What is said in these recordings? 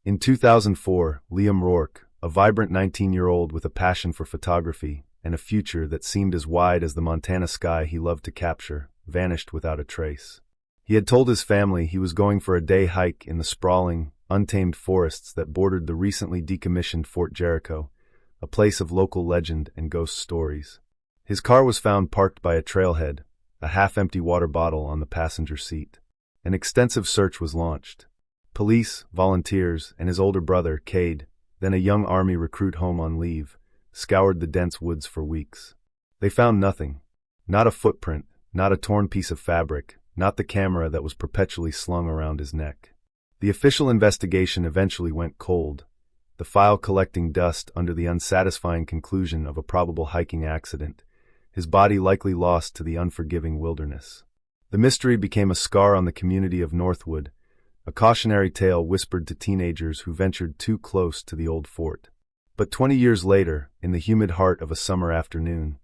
In 2004, Liam Rourke, a vibrant 19-year-old with a passion for photography and a future that seemed as wide as the Montana sky he loved to capture, vanished without a trace. He had told his family he was going for a day hike in the sprawling, untamed forests that bordered the recently decommissioned Fort Jericho, a place of local legend and ghost stories. His car was found parked by a trailhead, a half-empty water bottle on the passenger seat. An extensive search was launched. Police, volunteers, and his older brother, Cade, then a young Army recruit home on leave, scoured the dense woods for weeks. They found nothing. Not a footprint, not a torn piece of fabric, not the camera that was perpetually slung around his neck. The official investigation eventually went cold, the file collecting dust under the unsatisfying conclusion of a probable hiking accident, his body likely lost to the unforgiving wilderness. The mystery became a scar on the community of Northwood, a cautionary tale whispered to teenagers who ventured too close to the old fort. But 20 years later, in the humid heart of a summer afternoon,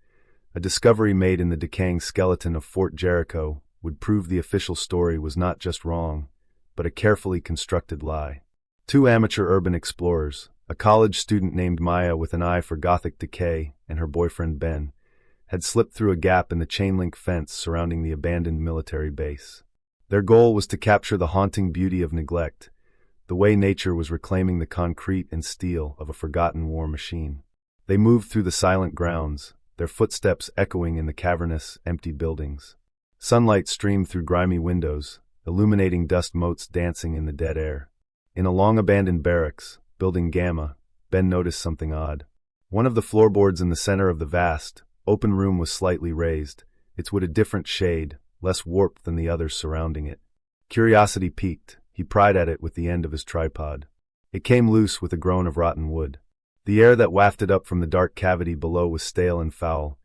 a discovery made in the decaying skeleton of Fort Jericho would prove the official story was not just wrong, but a carefully constructed lie. Two amateur urban explorers, a college student named Maya with an eye for Gothic decay and her boyfriend Ben, had slipped through a gap in the chain-link fence surrounding the abandoned military base. Their goal was to capture the haunting beauty of neglect, the way nature was reclaiming the concrete and steel of a forgotten war machine. They moved through the silent grounds, their footsteps echoing in the cavernous, empty buildings. Sunlight streamed through grimy windows, illuminating dust motes dancing in the dead air. In a long-abandoned barracks, Building Gamma, Ben noticed something odd. One of the floorboards in the center of the vast, open room was slightly raised, its wood a different shade, less warped than the others surrounding it. Curiosity piqued, he pried at it with the end of his tripod. It came loose with a groan of rotten wood. The air that wafted up from the dark cavity below was stale and foul,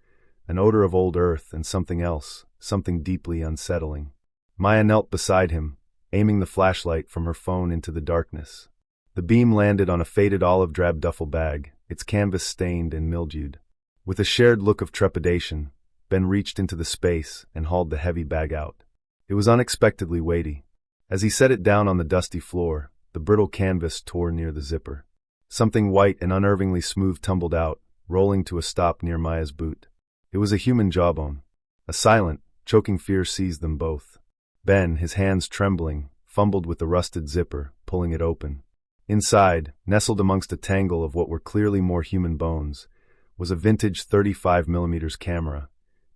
an odor of old earth and something else, something deeply unsettling. Maya knelt beside him, aiming the flashlight from her phone into the darkness. The beam landed on a faded olive-drab duffel bag, its canvas stained and mildewed. With a shared look of trepidation, Ben reached into the space and hauled the heavy bag out. It was unexpectedly weighty. As he set it down on the dusty floor, the brittle canvas tore near the zipper. Something white and unnervingly smooth tumbled out, rolling to a stop near Maya's boot. It was a human jawbone. A silent, choking fear seized them both. Ben, his hands trembling, fumbled with the rusted zipper, pulling it open. Inside, nestled amongst a tangle of what were clearly more human bones, was a vintage 35mm camera,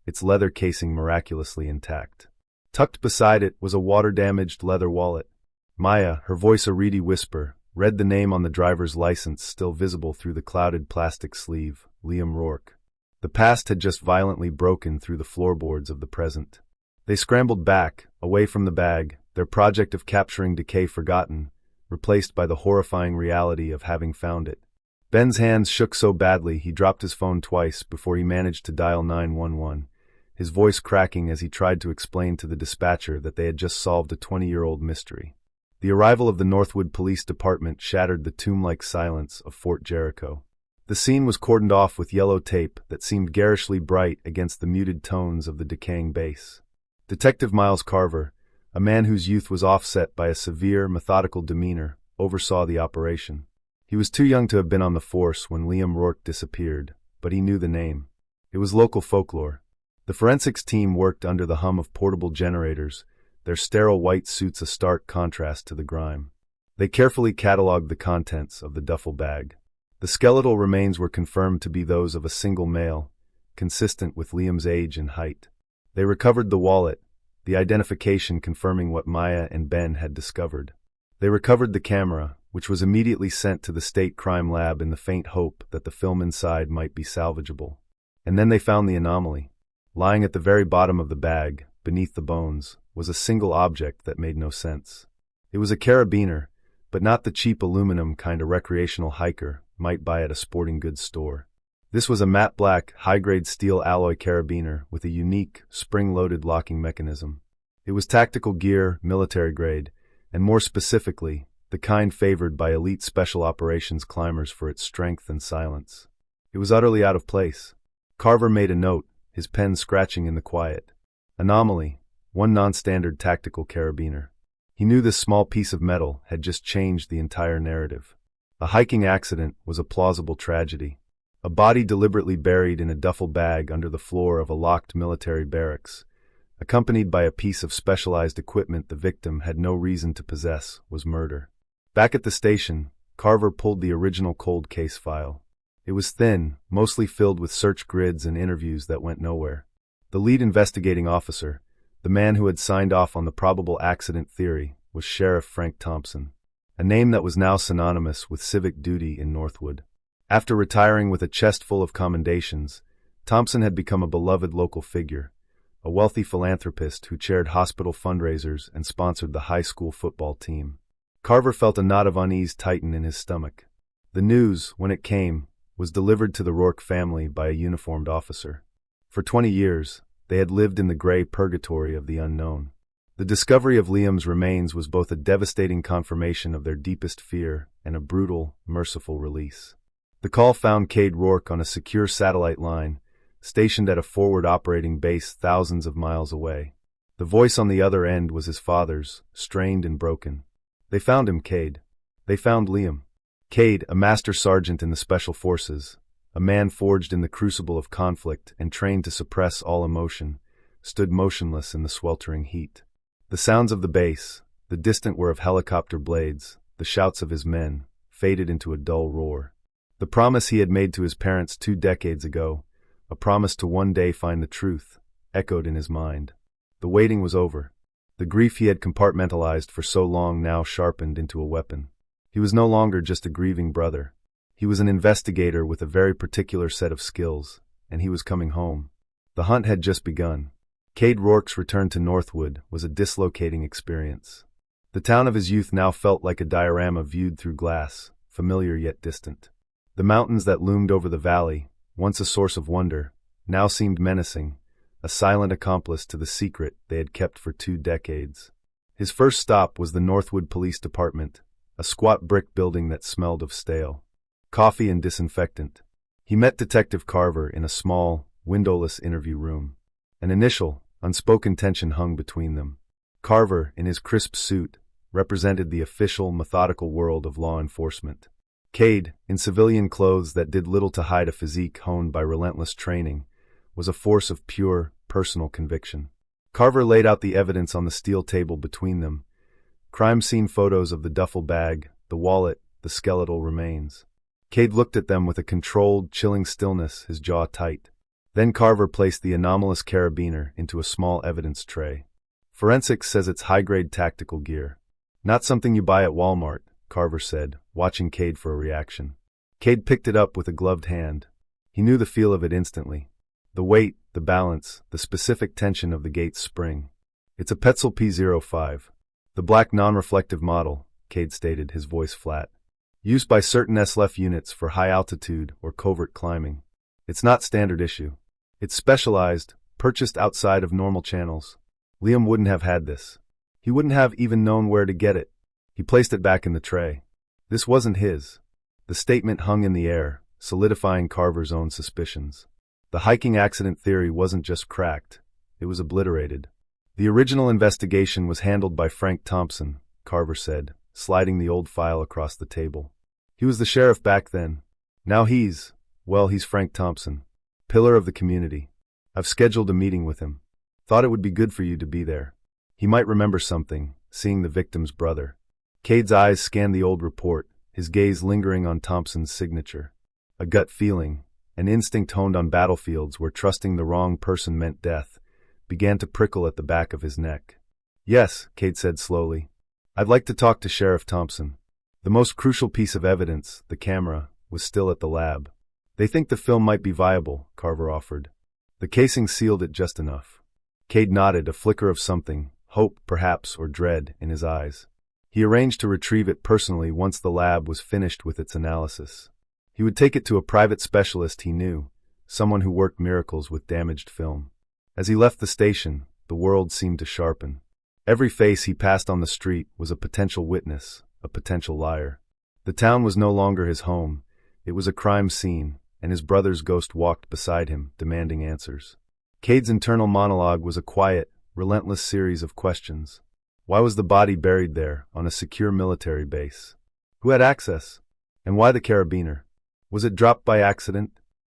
its leather casing miraculously intact. Tucked beside it was a water-damaged leather wallet. Maya, her voice a reedy whisper, read the name on the driver's license still visible through the clouded plastic sleeve, Liam Rourke. The past had just violently broken through the floorboards of the present. They scrambled back, away from the bag, their project of capturing decay forgotten, replaced by the horrifying reality of having found it. Ben's hands shook so badly he dropped his phone twice before he managed to dial 911, his voice cracking as he tried to explain to the dispatcher that they had just solved a 20-year-old mystery. The arrival of the Northwood Police Department shattered the tomb-like silence of Fort Jericho. The scene was cordoned off with yellow tape that seemed garishly bright against the muted tones of the decaying base. Detective Miles Carver, a man whose youth was offset by a severe, methodical demeanor, oversaw the operation. He was too young to have been on the force when Liam Rourke disappeared, but he knew the name. It was local folklore. The forensics team worked under the hum of portable generators, their sterile white suits a stark contrast to the grime. They carefully cataloged the contents of the duffel bag. The skeletal remains were confirmed to be those of a single male, consistent with Liam's age and height. They recovered the wallet, the identification confirming what Maya and Ben had discovered. They recovered the camera, which was immediately sent to the state crime lab in the faint hope that the film inside might be salvageable. And then they found the anomaly. Lying at the very bottom of the bag, beneath the bones, was a single object that made no sense. It was a carabiner, but not the cheap aluminum kind a recreational hiker might buy at a sporting goods store. This was a matte black, high-grade steel alloy carabiner with a unique, spring-loaded locking mechanism. It was tactical gear, military grade, and more specifically, the kind favored by elite special operations climbers for its strength and silence. It was utterly out of place. Carver made a note, his pen scratching in the quiet. Anomaly, one non-standard tactical carabiner. He knew this small piece of metal had just changed the entire narrative. A hiking accident was a plausible tragedy. A body deliberately buried in a duffel bag under the floor of a locked military barracks, accompanied by a piece of specialized equipment the victim had no reason to possess, was murder. Back at the station, Carver pulled the original cold case file. It was thin, mostly filled with search grids and interviews that went nowhere. The lead investigating officer, the man who had signed off on the probable accident theory, was Sheriff Frank Thompson, a name that was now synonymous with civic duty in Northwood. After retiring with a chest full of commendations, Thompson had become a beloved local figure, a wealthy philanthropist who chaired hospital fundraisers and sponsored the high school football team. Carver felt a knot of unease tighten in his stomach. The news, when it came, was delivered to the Rourke family by a uniformed officer. For 20 years, they had lived in the gray purgatory of the unknown. The discovery of Liam's remains was both a devastating confirmation of their deepest fear and a brutal, merciful release. The call found Cade Rourke on a secure satellite line, stationed at a forward operating base thousands of miles away. The voice on the other end was his father's, strained and broken. "They found him, Cade. They found Liam." Cade, a master sergeant in the Special Forces, a man forged in the crucible of conflict and trained to suppress all emotion, stood motionless in the sweltering heat. The sounds of the base, the distant whir of helicopter blades, the shouts of his men, faded into a dull roar. The promise he had made to his parents 2 decades ago, a promise to one day find the truth, echoed in his mind. The waiting was over. The grief he had compartmentalized for so long now sharpened into a weapon. He was no longer just a grieving brother. He was an investigator with a very particular set of skills, and he was coming home. The hunt had just begun. Cade Rourke's return to Northwood was a dislocating experience. The town of his youth now felt like a diorama viewed through glass, familiar yet distant. The mountains that loomed over the valley, once a source of wonder, now seemed menacing, a silent accomplice to the secret they had kept for 2 decades. His first stop was the Northwood Police Department, a squat brick building that smelled of stale coffee and disinfectant. He met Detective Carver in a small, windowless interview room. An initial, unspoken tension hung between them. Carver, in his crisp suit, represented the official, methodical world of law enforcement. Cade, in civilian clothes that did little to hide a physique honed by relentless training, was a force of pure, personal conviction. Carver laid out the evidence on the steel table between them. Crime scene photos of the duffel bag, the wallet, the skeletal remains. Cade looked at them with a controlled, chilling stillness, his jaw tight. Then Carver placed the anomalous carabiner into a small evidence tray. "Forensics says it's high-grade tactical gear. Not something you buy at Walmart," Carver said, watching Cade for a reaction. Cade picked it up with a gloved hand. He knew the feel of it instantly. The weight, the balance, the specific tension of the gate's spring. "It's a Petzl P05. The black non-reflective model," Cade stated, his voice flat. "Used by certain SLF units for high-altitude or covert climbing. It's not standard issue. It's specialized, purchased outside of normal channels. Liam wouldn't have had this. He wouldn't have even known where to get it." He placed it back in the tray. This wasn't his. The statement hung in the air, solidifying Carver's own suspicions. The hiking accident theory wasn't just cracked, it was obliterated. "The original investigation was handled by Frank Thompson," Carver said, sliding the old file across the table. "He was the sheriff back then. Now he's Frank Thompson, pillar of the community. I've scheduled a meeting with him. Thought it would be good for you to be there. He might remember something, seeing the victim's brother." Cade's eyes scanned the old report, his gaze lingering on Thompson's signature. A gut feeling, an instinct honed on battlefields where trusting the wrong person meant death, began to prickle at the back of his neck. "Yes," Cade said slowly. "I'd like to talk to Sheriff Thompson. The most crucial piece of evidence, the camera, was still at the lab. They think the film might be viable," Carver offered. "The casing sealed it just enough." Cade nodded, a flicker of something, hope perhaps or dread, in his eyes. He arranged to retrieve it personally once the lab was finished with its analysis. He would take it to a private specialist he knew, someone who worked miracles with damaged film. As he left the station, the world seemed to sharpen. Every face he passed on the street was a potential witness, a potential liar. The town was no longer his home, it was a crime scene, and his brother's ghost walked beside him, demanding answers. Cade's internal monologue was a quiet, relentless series of questions. Why was the body buried there, on a secure military base? Who had access? And why the carabiner? Was it dropped by accident?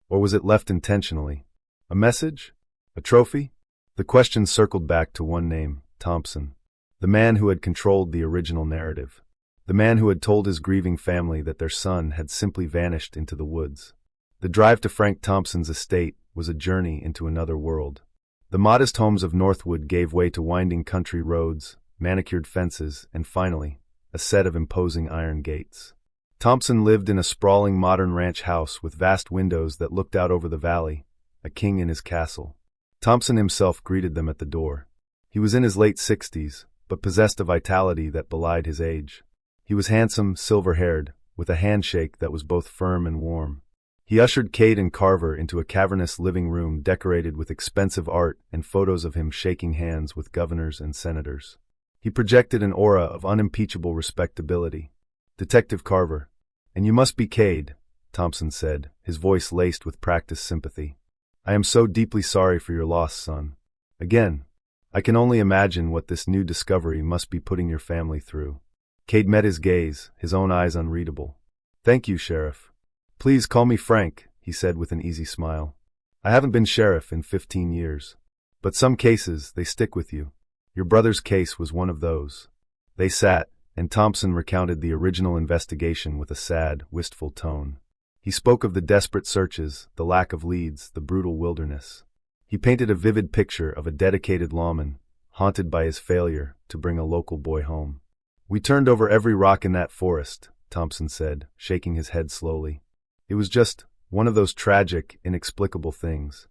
Or was it left intentionally? A message? A trophy? The questions circled back to one name, Thompson. The man who had controlled the original narrative. The man who had told his grieving family that their son had simply vanished into the woods. The drive to Frank Thompson's estate was a journey into another world. The modest homes of Northwood gave way to winding country roads, manicured fences, and finally, a set of imposing iron gates. Thompson lived in a sprawling modern ranch house with vast windows that looked out over the valley, a king in his castle. Thompson himself greeted them at the door. He was in his late 60s, but possessed a vitality that belied his age. He was handsome, silver-haired, with a handshake that was both firm and warm. He ushered Cade and Carver into a cavernous living room decorated with expensive art and photos of him shaking hands with governors and senators. He projected an aura of unimpeachable respectability. "Detective Carver." "And you must be Cade," Thompson said, his voice laced with practiced sympathy. "I am so deeply sorry for your loss, son. Again, I can only imagine what this new discovery must be putting your family through." Cade met his gaze, his own eyes unreadable. "Thank you, Sheriff. Please call me Frank," he said with an easy smile. "I haven't been sheriff in 15 years. But some cases, they stick with you. Your brother's case was one of those." They sat, and Thompson recounted the original investigation with a sad, wistful tone. He spoke of the desperate searches, the lack of leads, the brutal wilderness. He painted a vivid picture of a dedicated lawman, haunted by his failure to bring a local boy home. "We turned over every rock in that forest," Thompson said, shaking his head slowly. "It was just one of those tragic, inexplicable things."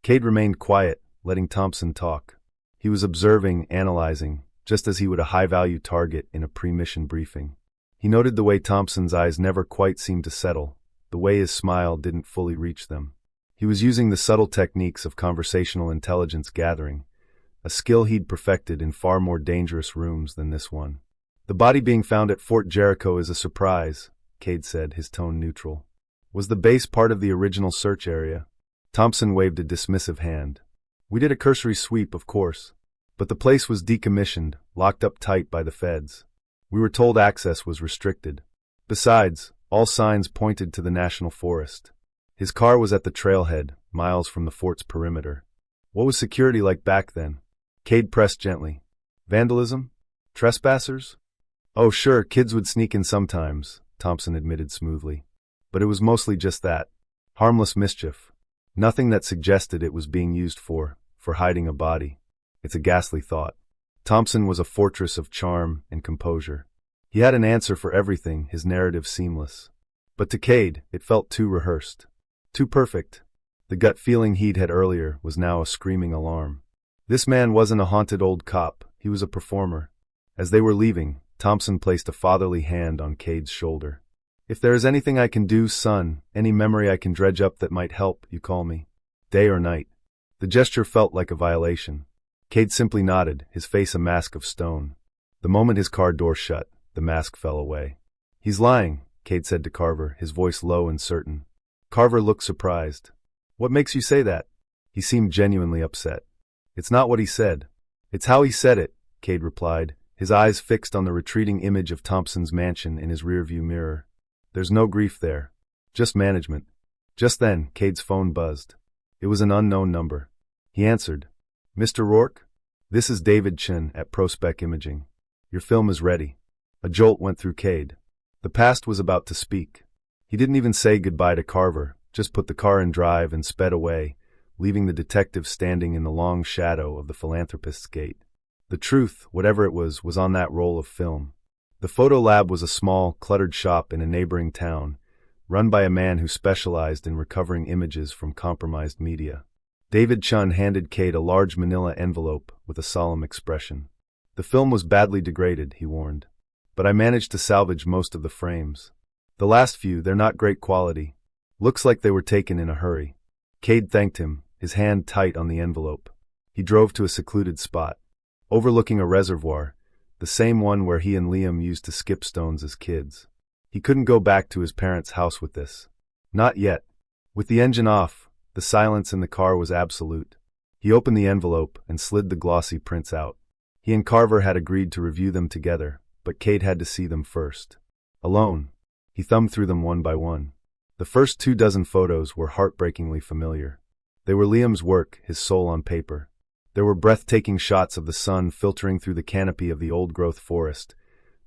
Cade remained quiet, letting Thompson talk. He was observing, analyzing, just as he would a high-value target in a pre-mission briefing. He noted the way Thompson's eyes never quite seemed to settle, the way his smile didn't fully reach them. He was using the subtle techniques of conversational intelligence gathering, a skill he'd perfected in far more dangerous rooms than this one. "The body being found at Fort Jericho is a surprise," Cade said, his tone neutral. "Was the base part of the original search area?" Thompson waved a dismissive hand. "We did a cursory sweep, of course. But the place was decommissioned, locked up tight by the feds. We were told access was restricted. Besides, all signs pointed to the National Forest. His car was at the trailhead, miles from the fort's perimeter. What was security like back then?" Cade pressed gently. "Vandalism? Trespassers?" "Oh sure, kids would sneak in sometimes," Thompson admitted smoothly. "But it was mostly just that. Harmless mischief. Nothing that suggested it was being used for hiding a body. It's a ghastly thought." Thompson was a fortress of charm and composure. He had an answer for everything, his narrative seamless. But to Cade, it felt too rehearsed. Too perfect. The gut feeling he'd had earlier was now a screaming alarm. This man wasn't a haunted old cop, he was a performer. As they were leaving, Thompson placed a fatherly hand on Cade's shoulder. "If there is anything I can do, son, any memory I can dredge up that might help, you call me. Day or night." The gesture felt like a violation. Cade simply nodded, his face a mask of stone. The moment his car door shut, the mask fell away. "He's lying," Cade said to Carver, his voice low and certain. Carver looked surprised. "What makes you say that?" He seemed genuinely upset. "It's not what he said. It's how he said it," Cade replied, his eyes fixed on the retreating image of Thompson's mansion in his rearview mirror. "There's no grief there. Just management." Just then, Cade's phone buzzed. It was an unknown number. He answered. "Mr. Rourke? This is David Chin at Prospect Imaging. Your film is ready." A jolt went through Cade. The past was about to speak. He didn't even say goodbye to Carver, just put the car in drive and sped away, leaving the detective standing in the long shadow of the philanthropist's gate. The truth, whatever it was on that roll of film. The photo lab was a small, cluttered shop in a neighboring town, run by a man who specialized in recovering images from compromised media. David Chun handed Cade a large manila envelope with a solemn expression. "The film was badly degraded," he warned. "But I managed to salvage most of the frames. The last few, they're not great quality. Looks like they were taken in a hurry." Cade thanked him, his hand tight on the envelope. He drove to a secluded spot, overlooking a reservoir, the same one where he and Liam used to skip stones as kids. He couldn't go back to his parents' house with this. Not yet. With the engine off, the silence in the car was absolute. He opened the envelope and slid the glossy prints out. He and Carver had agreed to review them together, but Cade had to see them first. Alone, he thumbed through them one by one. The first 24 photos were heartbreakingly familiar. They were Liam's work, his soul on paper. There were breathtaking shots of the sun filtering through the canopy of the old-growth forest,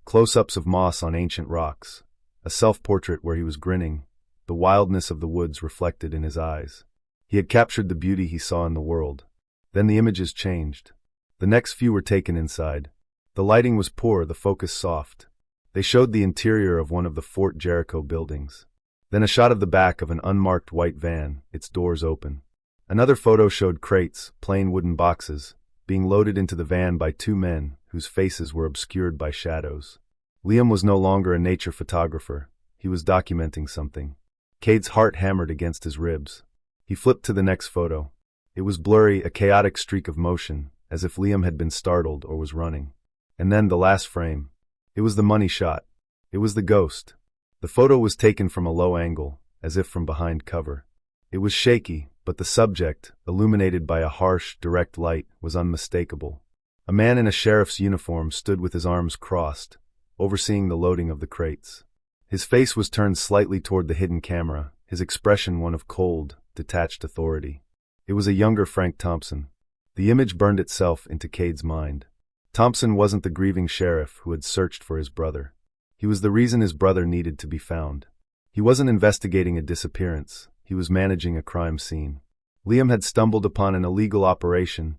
close-ups of moss on ancient rocks, a self-portrait where he was grinning, the wildness of the woods reflected in his eyes. He had captured the beauty he saw in the world. Then the images changed. The next few were taken inside. The lighting was poor, the focus soft. They showed the interior of one of the Fort Jericho buildings. Then a shot of the back of an unmarked white van, its doors open. Another photo showed crates, plain wooden boxes, being loaded into the van by two men whose faces were obscured by shadows. Liam was no longer a nature photographer. He was documenting something. Cade's heart hammered against his ribs. He flipped to the next photo. It was blurry, a chaotic streak of motion, as if Liam had been startled or was running. And then the last frame. It was the money shot. It was the ghost. The photo was taken from a low angle, as if from behind cover. It was shaky, but the subject, illuminated by a harsh, direct light, was unmistakable. A man in a sheriff's uniform stood with his arms crossed, overseeing the loading of the crates. His face was turned slightly toward the hidden camera, his expression one of cold, detached authority. It was a younger Frank Thompson. The image burned itself into Cade's mind. Thompson wasn't the grieving sheriff who had searched for his brother. He was the reason his brother needed to be found. He wasn't investigating a disappearance. He was managing a crime scene. Liam had stumbled upon an illegal operation,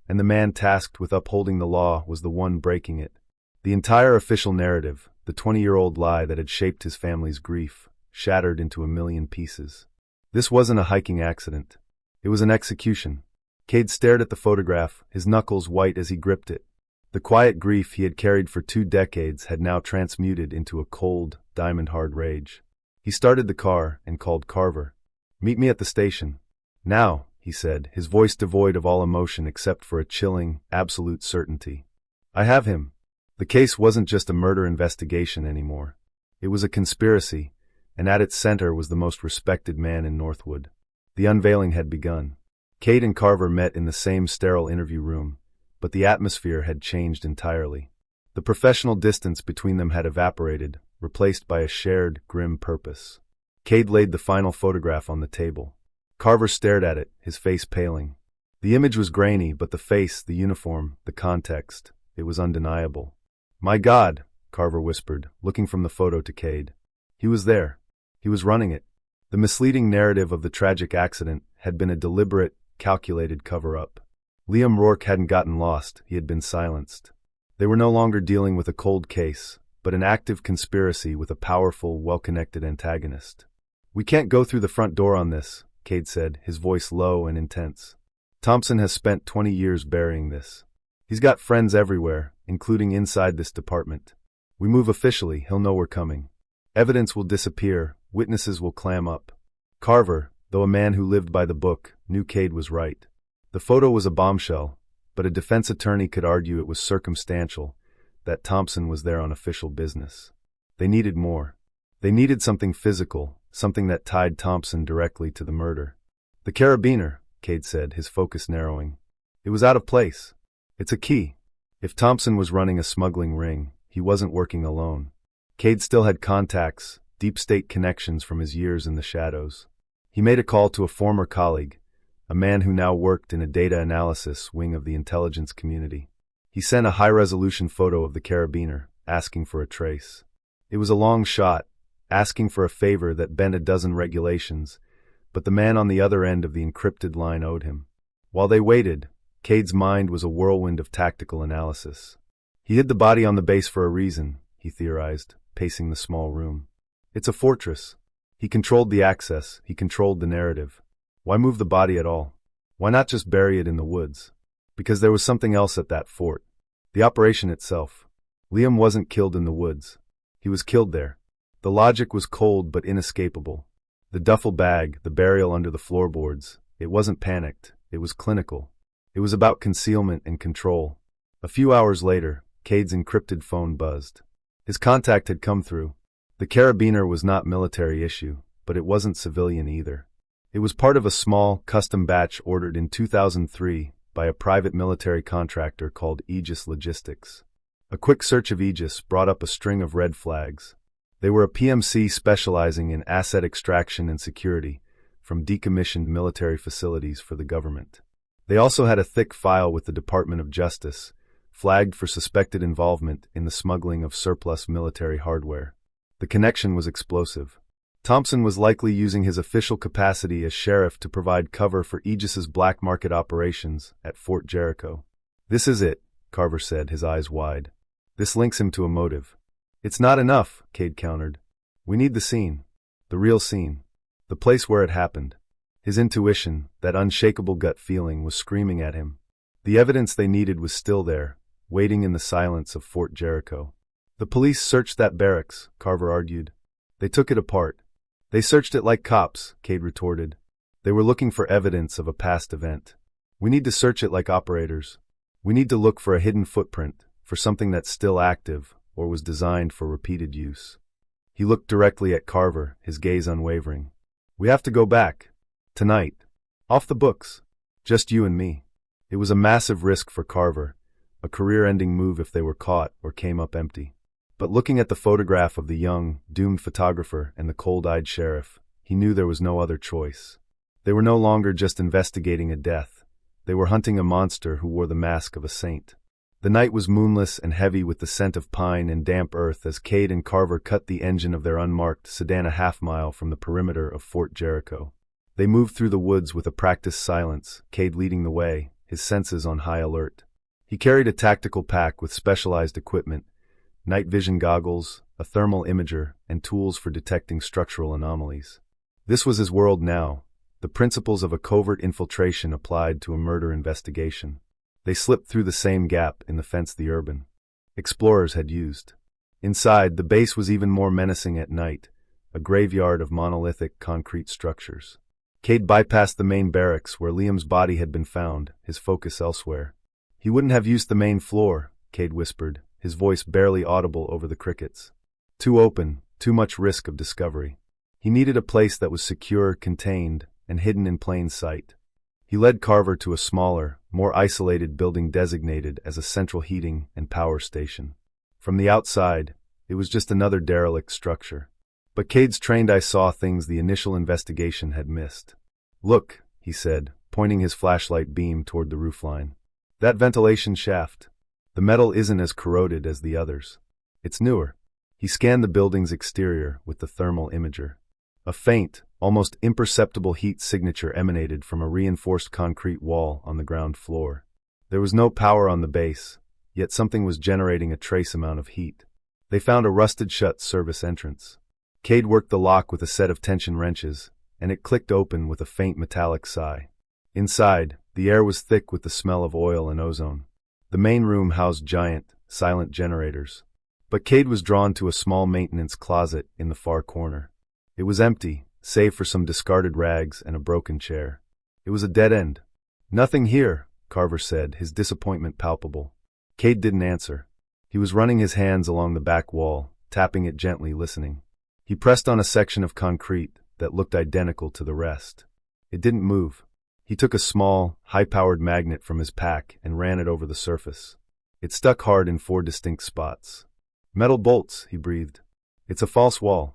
and the man tasked with upholding the law was the one breaking it. The entire official narrative, the 20-year-old lie that had shaped his family's grief, shattered into a million pieces. This wasn't a hiking accident. It was an execution. Cade stared at the photograph, his knuckles white as he gripped it. The quiet grief he had carried for 2 decades had now transmuted into a cold, diamond-hard rage. He started the car and called Carver. "Meet me at the station." "Now," he said, his voice devoid of all emotion except for a chilling, absolute certainty. "I have him." The case wasn't just a murder investigation anymore. It was a conspiracy, and at its center was the most respected man in Northwood. The unveiling had begun. Cade and Carver met in the same sterile interview room, but the atmosphere had changed entirely. The professional distance between them had evaporated, replaced by a shared, grim purpose. Cade laid the final photograph on the table. Carver stared at it, his face paling. The image was grainy, but the face, the uniform, the context, it was undeniable. "My God," Carver whispered, looking from the photo to Cade. He was there. He was running it. The misleading narrative of the tragic accident had been a deliberate, calculated cover-up. Liam Rourke hadn't gotten lost, he had been silenced. They were no longer dealing with a cold case, but an active conspiracy with a powerful, well-connected antagonist. "We can't go through the front door on this," Cade said, his voice low and intense. "Thompson has spent 20 years burying this. He's got friends everywhere, including inside this department. We move officially, he'll know we're coming. Evidence will disappear, witnesses will clam up." Carver, though a man who lived by the book, knew Cade was right. The photo was a bombshell, but a defense attorney could argue it was circumstantial, that Thompson was there on official business. They needed more. They needed something physical, something that tied Thompson directly to the murder. "The carabiner," Cade said, his focus narrowing. "It was out of place. It's a key. If Thompson was running a smuggling ring, he wasn't working alone. Cade still had contacts, deep-state connections from his years in the shadows. He made a call to a former colleague, a man who now worked in a data analysis wing of the intelligence community. He sent a high-resolution photo of the carabiner, asking for a trace. It was a long shot, asking for a favor that bent a dozen regulations, but the man on the other end of the encrypted line owed him. While they waited, Cade's mind was a whirlwind of tactical analysis. He hid the body on the base for a reason, he theorized, pacing the small room. It's a fortress. He controlled the access, he controlled the narrative. Why move the body at all? Why not just bury it in the woods? Because there was something else at that fort. The operation itself. Liam wasn't killed in the woods. He was killed there. The logic was cold but inescapable. The duffel bag, the burial under the floorboards, it wasn't panicked, it was clinical. It was about concealment and control. A few hours later, Cade's encrypted phone buzzed. His contact had come through. The carabiner was not military issue, but it wasn't civilian either. It was part of a small, custom batch ordered in 2003 by a private military contractor called Aegis Logistics. A quick search of Aegis brought up a string of red flags. They were a PMC specializing in asset extraction and security from decommissioned military facilities for the government. They also had a thick file with the Department of Justice, flagged for suspected involvement in the smuggling of surplus military hardware. The connection was explosive. Thompson was likely using his official capacity as sheriff to provide cover for Aegis's black market operations at Fort Jericho. "This is it," Carver said, his eyes wide. "This links him to a motive." "It's not enough," Cade countered. "We need the scene. The real scene. The place where it happened." His intuition, that unshakable gut feeling, was screaming at him. The evidence they needed was still there, waiting in the silence of Fort Jericho. "The police searched that barracks," Carver argued. "They took it apart." "They searched it like cops," Cade retorted. "They were looking for evidence of a past event. We need to search it like operators. We need to look for a hidden footprint, for something that's still active or was designed for repeated use." He looked directly at Carver, his gaze unwavering. "We have to go back. Tonight. Off the books. Just you and me." It was a massive risk for Carver, a career-ending move if they were caught or came up empty. But looking at the photograph of the young, doomed photographer and the cold-eyed sheriff, he knew there was no other choice. They were no longer just investigating a death. They were hunting a monster who wore the mask of a saint. The night was moonless and heavy with the scent of pine and damp earth as Cade and Carver cut the engine of their unmarked sedan a half-mile from the perimeter of Fort Jericho. They moved through the woods with a practiced silence, Cade leading the way, his senses on high alert. He carried a tactical pack with specialized equipment, night vision goggles, a thermal imager, and tools for detecting structural anomalies. This was his world now, the principles of a covert infiltration applied to a murder investigation. They slipped through the same gap in the fence the urban explorers had used. Inside, the base was even more menacing at night, a graveyard of monolithic concrete structures. Cade bypassed the main barracks where Liam's body had been found, his focus elsewhere. "He wouldn't have used the main floor," Cade whispered, his voice barely audible over the crickets. "Too open, too much risk of discovery. He needed a place that was secure, contained, and hidden in plain sight." He led Carver to a smaller, more isolated building designated as a central heating and power station. From the outside, it was just another derelict structure. But Cade's trained eye saw things the initial investigation had missed. "Look," he said, pointing his flashlight beam toward the roofline. "That ventilation shaft. The metal isn't as corroded as the others. It's newer." He scanned the building's exterior with the thermal imager. A faint, almost imperceptible heat signature emanated from a reinforced concrete wall on the ground floor. There was no power on the base, yet something was generating a trace amount of heat. They found a rusted-shut service entrance. Cade worked the lock with a set of tension wrenches, and it clicked open with a faint metallic sigh. Inside, the air was thick with the smell of oil and ozone. The main room housed giant, silent generators. But Cade was drawn to a small maintenance closet in the far corner. It was empty, save for some discarded rags and a broken chair. It was a dead end. "Nothing here," Carver said, his disappointment palpable. Cade didn't answer. He was running his hands along the back wall, tapping it gently, listening. He pressed on a section of concrete that looked identical to the rest. It didn't move. He took a small, high-powered magnet from his pack and ran it over the surface. It stuck hard in 4 distinct spots. "Metal bolts," he breathed. "It's a false wall."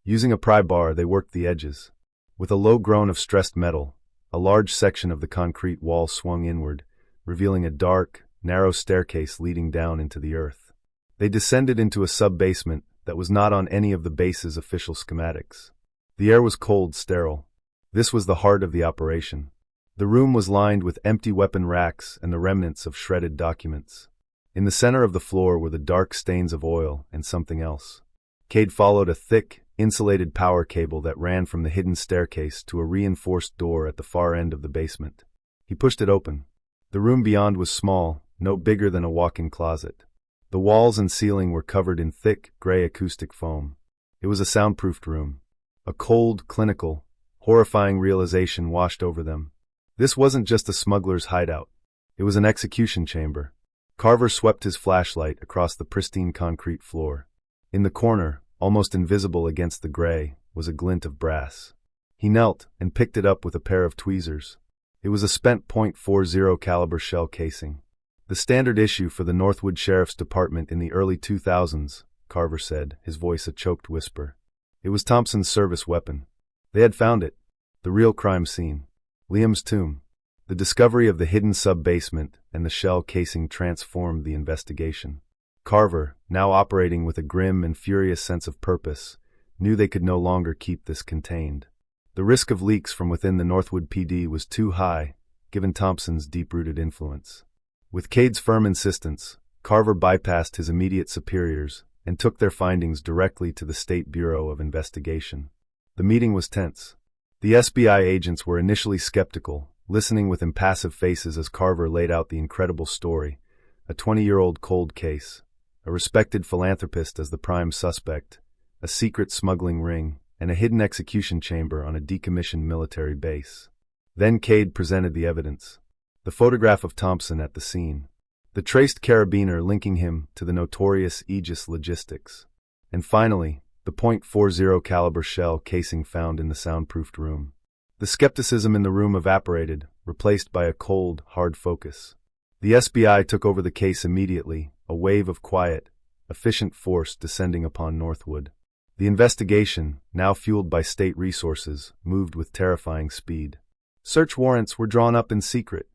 Using a pry bar, they worked the edges. With a low groan of stressed metal, a large section of the concrete wall swung inward, revealing a dark, narrow staircase leading down into the earth. They descended into a sub-basement that was not on any of the base's official schematics. The air was cold, sterile. This was the heart of the operation. The room was lined with empty weapon racks and the remnants of shredded documents. In the center of the floor were the dark stains of oil and something else. Cade followed a thick, insulated power cable that ran from the hidden staircase to a reinforced door at the far end of the basement. He pushed it open. The room beyond was small, no bigger than a walk-in closet. The walls and ceiling were covered in thick, gray acoustic foam. It was a soundproofed room. A cold, clinical, horrifying realization washed over them. This wasn't just a smuggler's hideout. It was an execution chamber. Carver swept his flashlight across the pristine concrete floor. In the corner, almost invisible against the gray, was a glint of brass. He knelt and picked it up with a pair of tweezers. It was a spent .40 caliber shell casing. The standard issue for the Northwood Sheriff's Department in the early 2000s, Carver said, his voice a choked whisper. It was Thompson's service weapon. They had found it. The real crime scene. Liam's tomb. The discovery of the hidden sub-basement and the shell casing transformed the investigation. Carver, now operating with a grim and furious sense of purpose, knew they could no longer keep this contained. The risk of leaks from within the Northwood PD was too high, given Thompson's deep-rooted influence. With Cade's firm insistence, Carver bypassed his immediate superiors and took their findings directly to the State Bureau of Investigation. The meeting was tense. The SBI agents were initially skeptical, listening with impassive faces as Carver laid out the incredible story, a 20-year-old cold case, a respected philanthropist as the prime suspect, a secret smuggling ring, and a hidden execution chamber on a decommissioned military base. Then Cade presented the evidence. The photograph of Thompson at the scene. The traced carabiner linking him to the notorious Aegis Logistics. And finally, the .40 caliber shell casing found in the soundproofed room. The skepticism in the room evaporated, replaced by a cold, hard focus. The SBI took over the case immediately, a wave of quiet, efficient force descending upon Northwood. The investigation, now fueled by state resources, moved with terrifying speed. Search warrants were drawn up in secret.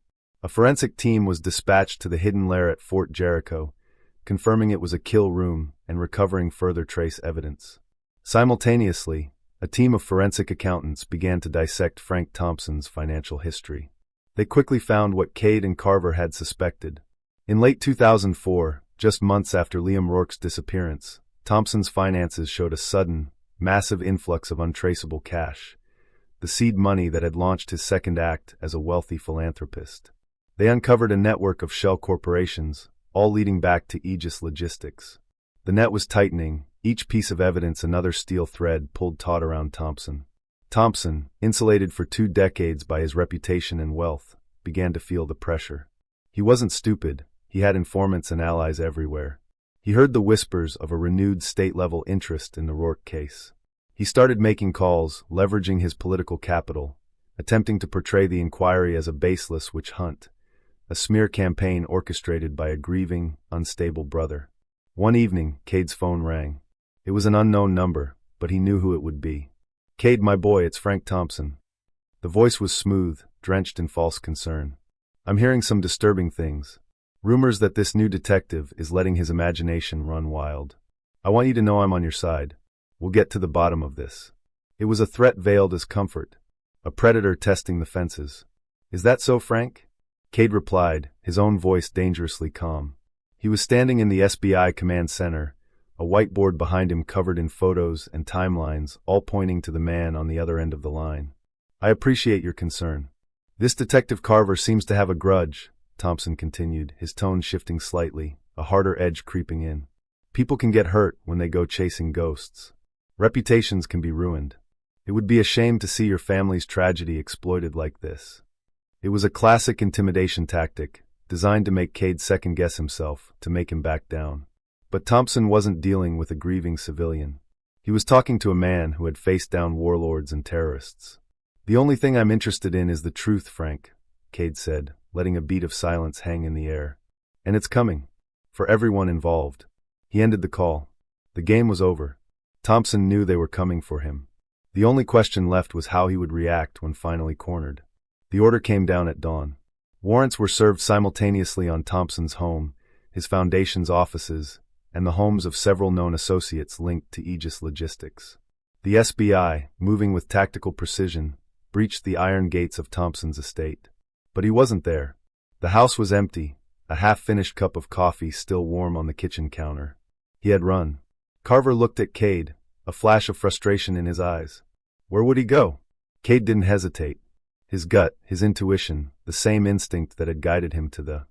A forensic team was dispatched to the hidden lair at Fort Jericho, confirming it was a kill room and recovering further trace evidence. Simultaneously, a team of forensic accountants began to dissect Frank Thompson's financial history. They quickly found what Cade and Carver had suspected. In late 2004, just months after Liam Rourke's disappearance, Thompson's finances showed a sudden, massive influx of untraceable cash, the seed money that had launched his second act as a wealthy philanthropist. They uncovered a network of shell corporations, all leading back to Aegis Logistics. The net was tightening, each piece of evidence another steel thread pulled taut around Thompson. Thompson, insulated for 2 decades by his reputation and wealth, began to feel the pressure. He wasn't stupid, he had informants and allies everywhere. He heard the whispers of a renewed state-level interest in the Rourke case. He started making calls, leveraging his political capital, attempting to portray the inquiry as a baseless witch hunt, a smear campaign orchestrated by a grieving, unstable brother. One evening, Cade's phone rang. It was an unknown number, but he knew who it would be. "Cade, my boy, it's Frank Thompson." The voice was smooth, drenched in false concern. "I'm hearing some disturbing things. Rumors that this new detective is letting his imagination run wild. I want you to know I'm on your side. We'll get to the bottom of this." It was a threat veiled as comfort, a predator testing the fences. "Is that so, Frank?" Cade replied, his own voice dangerously calm. He was standing in the SBI command center, a whiteboard behind him covered in photos and timelines, all pointing to the man on the other end of the line. "I appreciate your concern. This Detective Carver seems to have a grudge," Thompson continued, his tone shifting slightly, a harder edge creeping in. "People can get hurt when they go chasing ghosts. Reputations can be ruined. It would be a shame to see your family's tragedy exploited like this." It was a classic intimidation tactic, designed to make Cade second-guess himself, to make him back down. But Thompson wasn't dealing with a grieving civilian. He was talking to a man who had faced down warlords and terrorists. "The only thing I'm interested in is the truth, Frank," Cade said, letting a beat of silence hang in the air. "And it's coming. For everyone involved." He ended the call. The game was over. Thompson knew they were coming for him. The only question left was how he would react when finally cornered. The order came down at dawn. Warrants were served simultaneously on Thompson's home, his foundation's offices, and the homes of several known associates linked to Aegis Logistics. The SBI, moving with tactical precision, breached the iron gates of Thompson's estate. But he wasn't there. The house was empty, a half-finished cup of coffee still warm on the kitchen counter. He had run. Carver looked at Cade, a flash of frustration in his eyes. Where would he go? Cade didn't hesitate. His gut, his intuition, the same instinct that had guided him to the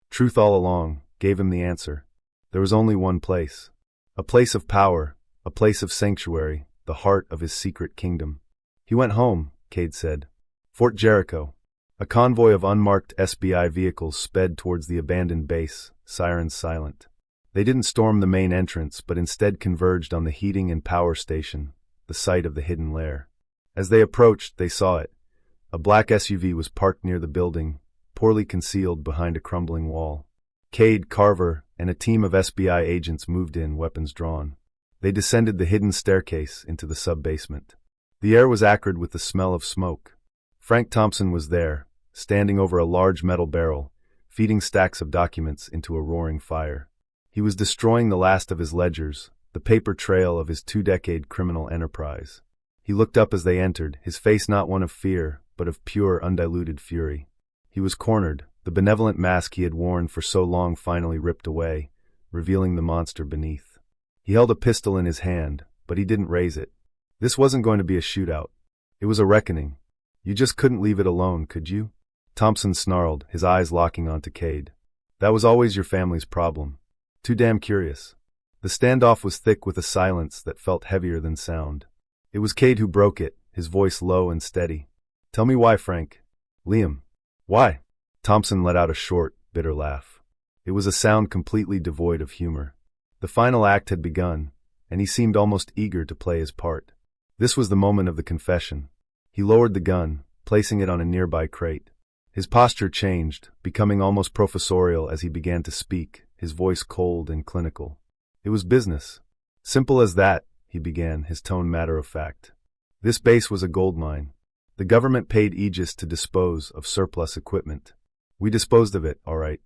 truth all along, gave him the answer. There was only one place. A place of power, a place of sanctuary, the heart of his secret kingdom. He went home, Cade said. Fort Jericho. A convoy of unmarked SBI vehicles sped towards the abandoned base, sirens silent. They didn't storm the main entrance, but instead converged on the heating and power station, the site of the hidden lair. As they approached, they saw it. A black SUV was parked near the building, poorly concealed behind a crumbling wall. Cade, Carver, and a team of SBI agents moved in, weapons drawn. They descended the hidden staircase into the sub-basement. The air was acrid with the smell of smoke. Frank Thompson was there, standing over a large metal barrel, feeding stacks of documents into a roaring fire. He was destroying the last of his ledgers, the paper trail of his 2-decade criminal enterprise. He looked up as they entered, his face not one of fear, but of pure, undiluted fury. He was cornered, the benevolent mask he had worn for so long finally ripped away, revealing the monster beneath. He held a pistol in his hand, but he didn't raise it. This wasn't going to be a shootout. It was a reckoning. You just couldn't leave it alone, could you? Thompson snarled, his eyes locking onto Cade. That was always your family's problem. Too damn curious. The standoff was thick with a silence that felt heavier than sound. It was Cade who broke it, his voice low and steady. Tell me why, Frank. Liam. Why? Thompson let out a short, bitter laugh. It was a sound completely devoid of humor. The final act had begun, and he seemed almost eager to play his part. This was the moment of the confession. He lowered the gun, placing it on a nearby crate. His posture changed, becoming almost professorial as he began to speak, his voice cold and clinical. It was business. Simple as that, he began, his tone matter-of-fact. This base was a gold mine. The government paid Aegis to dispose of surplus equipment. We disposed of it, all right,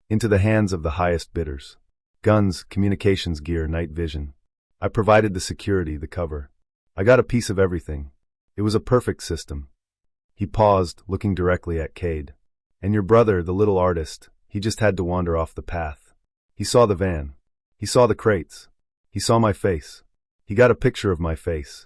into the hands of the highest bidders. Guns, communications gear, night vision. I provided the security, the cover. I got a piece of everything. It was a perfect system. He paused, looking directly at Cade. And your brother, the little artist, he just had to wander off the path. He saw the van. He saw the crates. He saw my face. He got a picture of my face.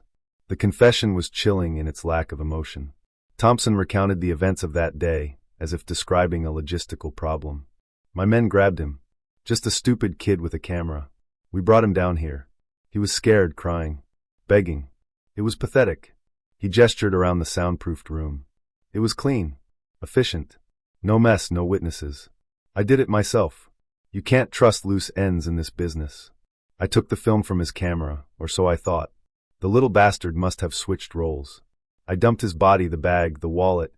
The confession was chilling in its lack of emotion. Thompson recounted the events of that day, as if describing a logistical problem. My men grabbed him. Just a stupid kid with a camera. We brought him down here. He was scared, crying, begging. It was pathetic. He gestured around the soundproofed room. It was clean, efficient. No mess, no witnesses. I did it myself. You can't trust loose ends in this business. I took the film from his camera, or so I thought. The little bastard must have switched roles. I dumped his body, the bag, the wallet,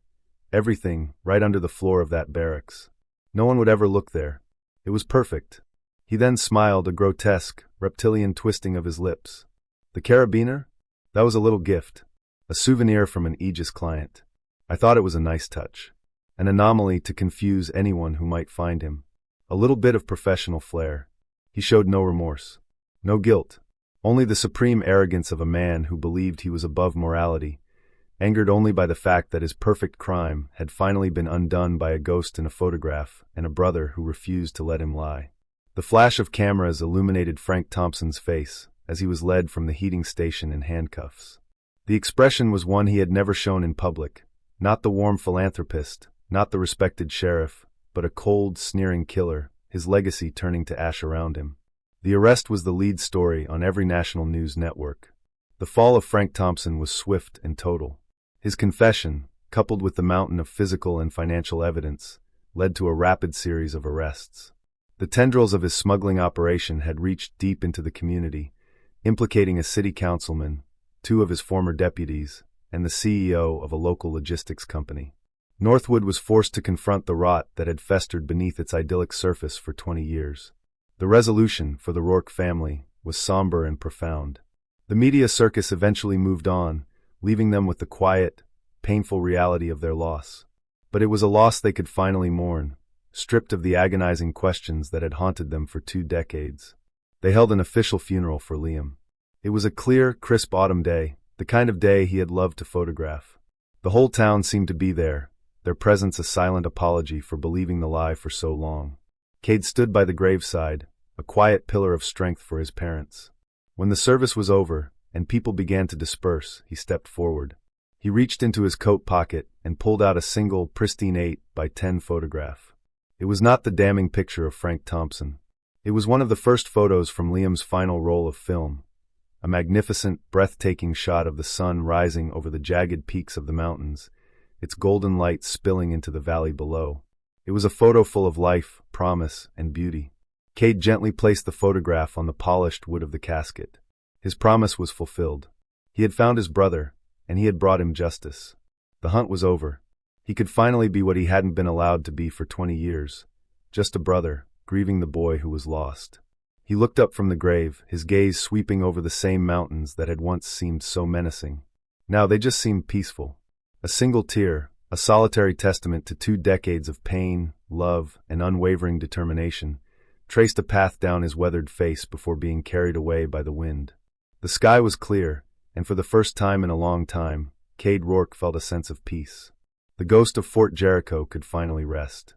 everything, right under the floor of that barracks. No one would ever look there. It was perfect. He then smiled, a grotesque, reptilian twisting of his lips. The carabiner? That was a little gift. A souvenir from an Aegis client. I thought it was a nice touch. An anomaly to confuse anyone who might find him. A little bit of professional flair. He showed no remorse. No guilt. Only the supreme arrogance of a man who believed he was above morality, angered only by the fact that his perfect crime had finally been undone by a ghost in a photograph and a brother who refused to let him lie. The flash of cameras illuminated Frank Thompson's face as he was led from the heating station in handcuffs. The expression was one he had never shown in public, not the warm philanthropist, not the respected sheriff, but a cold, sneering killer, his legacy turning to ash around him. The arrest was the lead story on every national news network. The fall of Frank Thompson was swift and total. His confession, coupled with the mountain of physical and financial evidence, led to a rapid series of arrests. The tendrils of his smuggling operation had reached deep into the community, implicating a city councilman, 2 of his former deputies, and the CEO of a local logistics company. Northwood was forced to confront the rot that had festered beneath its idyllic surface for 20 years. The resolution for the Rourke family was somber and profound. The media circus eventually moved on, leaving them with the quiet, painful reality of their loss. But it was a loss they could finally mourn, stripped of the agonizing questions that had haunted them for 2 decades. They held an official funeral for Liam. It was a clear, crisp autumn day, the kind of day he had loved to photograph. The whole town seemed to be there, their presence a silent apology for believing the lie for so long. Cade stood by the graveside, a quiet pillar of strength for his parents. When the service was over, and people began to disperse, he stepped forward. He reached into his coat pocket and pulled out a single, pristine 8x10 photograph. It was not the damning picture of Frank Thompson. It was one of the first photos from Liam's final roll of film, a magnificent, breathtaking shot of the sun rising over the jagged peaks of the mountains, its golden light spilling into the valley below. It was a photo full of life, promise, and beauty. Cade gently placed the photograph on the polished wood of the casket. His promise was fulfilled. He had found his brother, and he had brought him justice. The hunt was over. He could finally be what he hadn't been allowed to be for 20 years. Just a brother, grieving the boy who was lost. He looked up from the grave, his gaze sweeping over the same mountains that had once seemed so menacing. Now they just seemed peaceful. A single tear, a solitary testament to 2 decades of pain, love, and unwavering determination, traced a path down his weathered face before being carried away by the wind. The sky was clear, and for the first time in a long time, Cade Rourke felt a sense of peace. The ghost of Fort Jericho could finally rest.